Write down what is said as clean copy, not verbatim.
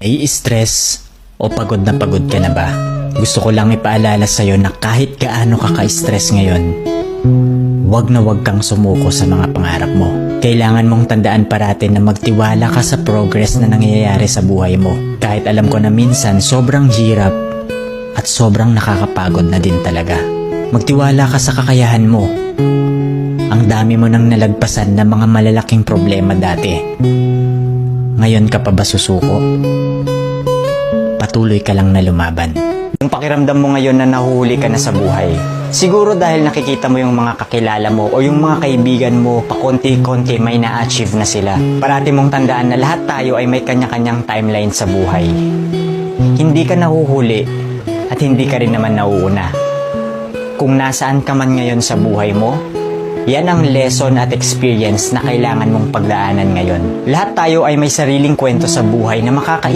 Nai-stress o pagod ka na ba? Gusto ko lang ipaalala sa'yo na kahit gaano ka ka-stress ngayon, wag na wag kang sumuko sa mga pangarap mo. Kailangan mong tandaan parati na magtiwala ka sa progress na nangyayari sa buhay mo. Kahit alam ko na minsan sobrang hirap at sobrang nakakapagod na din talaga. Magtiwala ka sa kakayahan mo. Ang dami mo nang nalagpasan na mga malalaking problema dati. Ngayon ka pa ba susuko? Patuloy ka lang na lumaban. Yung pakiramdam mo ngayon na nahuhuli ka na sa buhay, siguro dahil nakikita mo yung mga kakilala mo o yung mga kaibigan mo, pakonti-konti may na-achieve na sila. Parati mong tandaan na lahat tayo ay may kanya-kanyang timeline sa buhay. Hindi ka nahuhuli at hindi ka rin naman nauuna. Kung nasaan ka man ngayon sa buhay mo, yan ang lesson at experience na kailangan mong pagdaanan ngayon. Lahat tayo ay may sariling kwento sa buhay na makaka-inspire